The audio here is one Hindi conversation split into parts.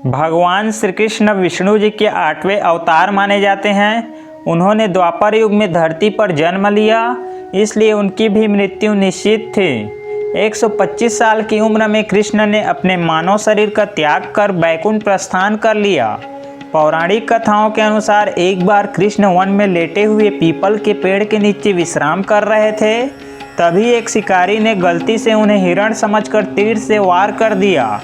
भगवान श्री कृष्ण विष्णु जी के 8वें अवतार माने जाते हैं। उन्होंने द्वापर युग में धरती पर जन्म लिया, इसलिए उनकी भी मृत्यु निश्चित थी। 125 साल की उम्र में कृष्ण ने अपने मानव शरीर का त्याग कर बैकुंठ प्रस्थान कर लिया। पौराणिक कथाओं के अनुसार एक बार कृष्ण वन में लेटे हुए पीपल के पेड़ के नीचे विश्राम कर रहे थे। तभी एक शिकारी ने गलती से उन्हें हिरण समझकर तीर से वार कर दिया।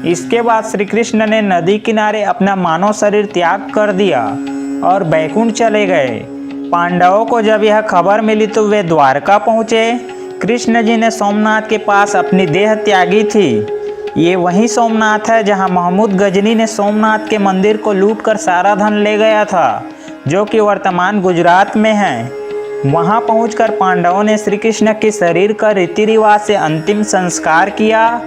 इसके बाद श्री कृष्ण ने नदी किनारे अपना मानव शरीर त्याग कर दिया और बैकुंठ चले गए। पांडवों को जब यह खबर मिली तो वे द्वारका पहुँचे। कृष्ण जी ने सोमनाथ के पास अपनी देह त्यागी थी। ये वही सोमनाथ है जहाँ महमूद गजनी ने सोमनाथ के मंदिर को लूटकर सारा धन ले गया था, जो कि वर्तमान गुजरात में है। वहाँ पहुंचकर पांडवों ने श्री कृष्ण के शरीर का रीति रिवाज से अंतिम संस्कार किया।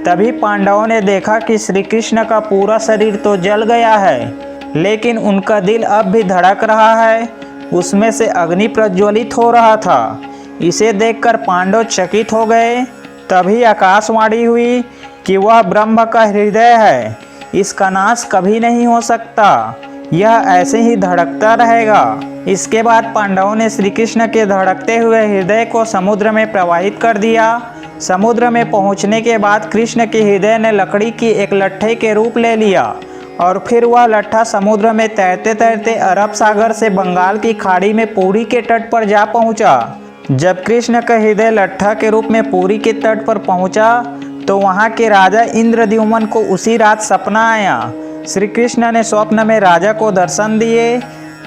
तभी पांडवों ने देखा कि श्री कृष्ण का पूरा शरीर तो जल गया है, लेकिन उनका दिल अब भी धड़क रहा है। उसमें से अग्नि प्रज्वलित हो रहा था। इसे देखकर पांडव चकित हो गए। तभी आकाशवाणी हुई कि वह ब्रह्म का हृदय है, इसका नाश कभी नहीं हो सकता, यह ऐसे ही धड़कता रहेगा। इसके बाद पांडवों ने श्री कृष्ण के धड़कते हुए हृदय को समुद्र में प्रवाहित कर दिया। समुद्र में पहुंचने के बाद कृष्ण के हृदय ने लकड़ी की एक लट्ठे के रूप ले लिया और फिर वह लट्ठा समुद्र में तैरते तैरते अरब सागर से बंगाल की खाड़ी में पुरी के तट पर जा पहुंचा। जब कृष्ण का हृदय लट्ठा के रूप में पुरी के तट पर पहुंचा तो वहां के राजा इंद्रद्युम्न को उसी रात सपना आया। श्री कृष्ण ने स्वप्न में राजा को दर्शन दिए।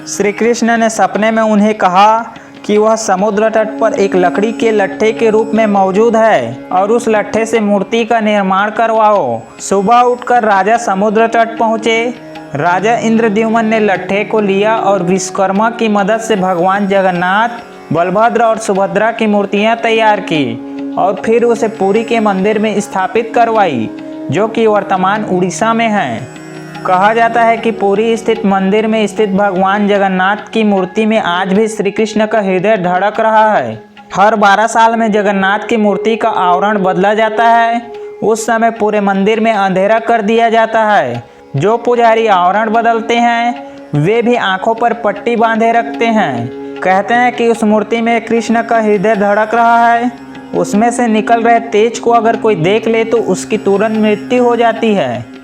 श्री कृष्ण ने सपने में उन्हें कहा कि वह समुद्र तट पर एक लकड़ी के लट्ठे के रूप में मौजूद है और उस लट्ठे से मूर्ति का निर्माण करवाओ। सुबह उठकर राजा समुद्र तट पहुँचे। राजा इंद्रद्युम्न ने लट्ठे को लिया और विश्वकर्मा की मदद से भगवान जगन्नाथ, बलभद्र और सुभद्रा की मूर्तियां तैयार की और फिर उसे पुरी के मंदिर में स्थापित करवाई, जो कि वर्तमान उड़ीसा में है। कहा जाता है कि पुरी स्थित मंदिर में स्थित भगवान जगन्नाथ की मूर्ति में आज भी श्री कृष्ण का हृदय धड़क रहा है। हर 12 साल में जगन्नाथ की मूर्ति का आवरण बदला जाता है। उस समय पूरे मंदिर में अंधेरा कर दिया जाता है। जो पुजारी आवरण बदलते हैं वे भी आंखों पर पट्टी बांधे रखते हैं। कहते हैं कि उस मूर्ति में कृष्ण का हृदय धड़क रहा है। उसमें से निकल रहे तेज को अगर कोई देख ले तो उसकी तुरंत मृत्यु हो जाती है।